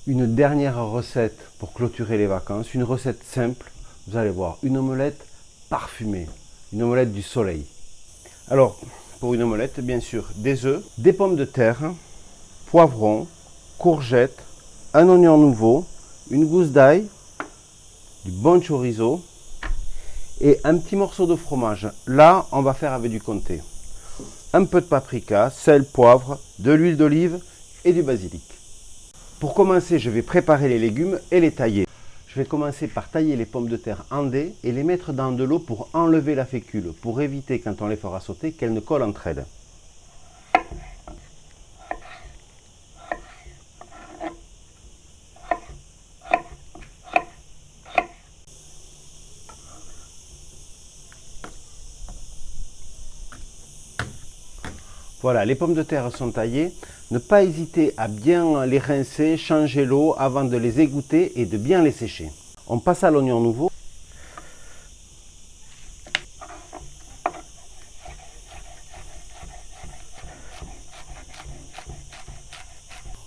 Une dernière recette pour clôturer les vacances, une recette simple, vous allez voir, une omelette parfumée, une omelette du soleil. Alors, pour une omelette, bien sûr, des œufs, des pommes de terre, poivrons, courgettes, un oignon nouveau, une gousse d'ail, du bon chorizo et un petit morceau de fromage. Là, on va faire avec du comté. Un peu de paprika, sel, poivre, de l'huile d'olive et du basilic. Pour commencer, je vais préparer les légumes et les tailler. Je vais commencer par tailler les pommes de terre en dés et les mettre dans de l'eau pour enlever la fécule, pour éviter quand on les fera sauter qu'elles ne collent entre elles. Voilà, les pommes de terre sont taillées. Ne pas hésiter à bien les rincer, changer l'eau avant de les égoutter et de bien les sécher. On passe à l'oignon nouveau.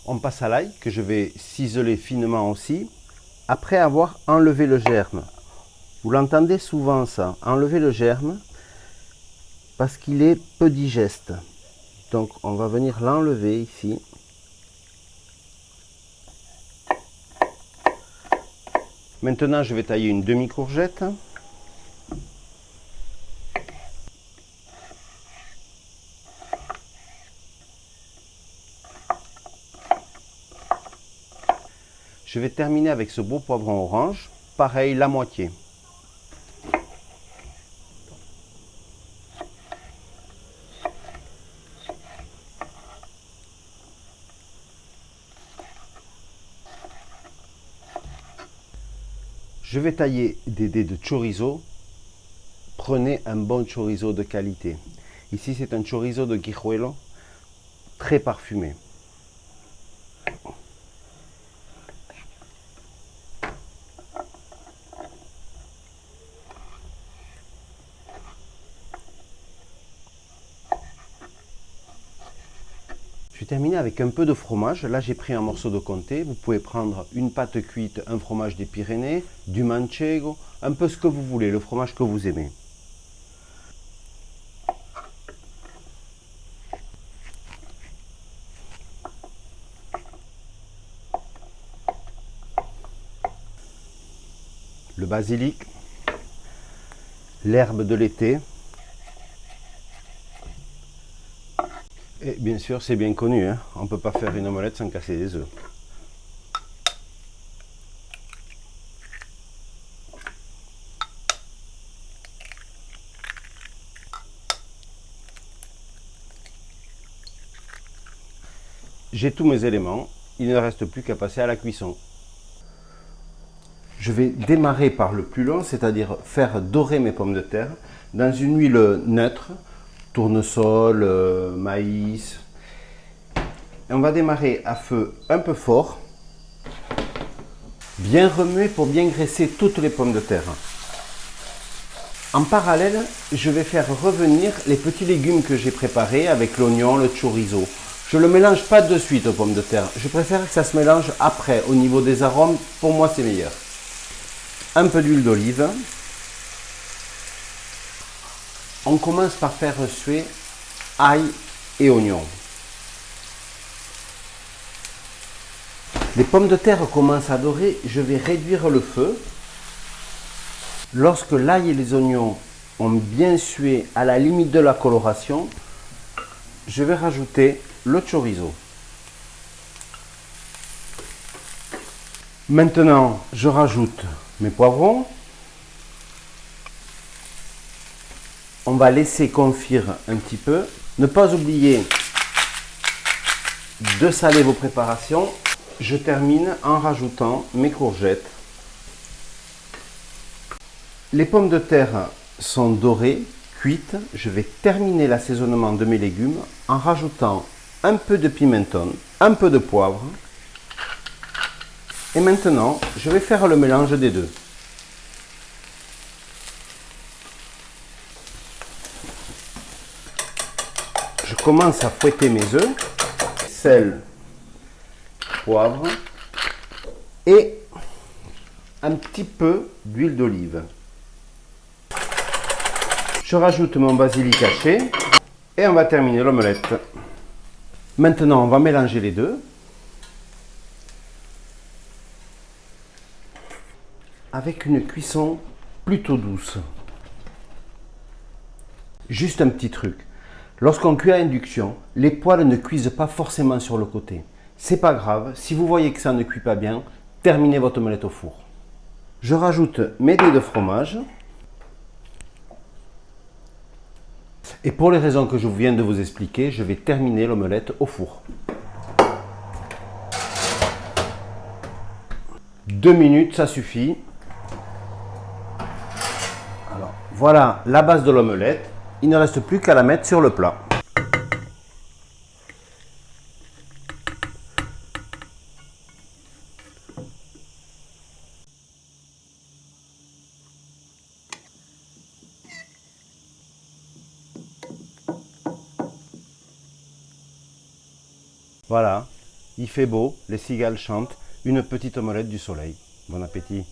On passe à l'ail que je vais ciseler finement aussi, après avoir enlevé le germe. Vous l'entendez souvent ça, enlever le germe, parce qu'il est peu digeste. Donc on va venir l'enlever ici. Maintenant je vais tailler une demi-courgette. Je vais terminer avec ce beau poivron orange, pareil la moitié. Je vais tailler des dés de chorizo. Prenez un bon chorizo de qualité. Ici, c'est un chorizo de Guijuelo, très parfumé. Je vais terminer avec un peu de fromage. Là, j'ai pris un morceau de comté. Vous pouvez prendre une pâte cuite, un fromage des Pyrénées, du manchego, un peu ce que vous voulez, le fromage que vous aimez. Le basilic, l'herbe de l'été. Et bien sûr, c'est bien connu, hein, on ne peut pas faire une omelette sans casser des œufs. J'ai tous mes éléments, il ne reste plus qu'à passer à la cuisson. Je vais démarrer par le plus long, c'est-à-dire faire dorer mes pommes de terre dans une huile neutre, tournesol, maïs. Et on va démarrer à feu un peu fort, bien remuer pour bien graisser toutes les pommes de terre. En parallèle, je vais faire revenir les petits légumes que j'ai préparés avec l'oignon, le chorizo. Je ne le mélange pas de suite aux pommes de terre, je préfère que ça se mélange après au niveau des arômes, pour moi c'est meilleur. Un peu d'huile d'olive. On commence par faire suer ail et oignon. Les pommes de terre commencent à dorer, je vais réduire le feu. Lorsque l'ail et les oignons ont bien sué à la limite de la coloration, je vais rajouter le chorizo. Maintenant, je rajoute mes poivrons. On va laisser confire un petit peu. Ne pas oublier de saler vos préparations. Je termine en rajoutant mes courgettes. Les pommes de terre sont dorées, cuites. Je vais terminer l'assaisonnement de mes légumes en rajoutant un peu de pimenton, un peu de poivre. Et maintenant, je vais faire le mélange des deux. Je commence à fouetter mes œufs. Sel, poivre, et un petit peu d'huile d'olive. Je rajoute mon basilic haché et on va terminer l'omelette. Maintenant, on va mélanger les deux avec une cuisson plutôt douce. Juste un petit truc. Lorsqu'on cuit à induction, les poêles ne cuisent pas forcément sur le côté. C'est pas grave, si vous voyez que ça ne cuit pas bien, terminez votre omelette au four. Je rajoute mes dés de fromage. Et pour les raisons que je viens de vous expliquer, je vais terminer l'omelette au four. 2 minutes, ça suffit. Alors, voilà la base de l'omelette. Il ne reste plus qu'à la mettre sur le plat. Voilà, il fait beau, les cigales chantent, une petite omelette du soleil. Bon appétit!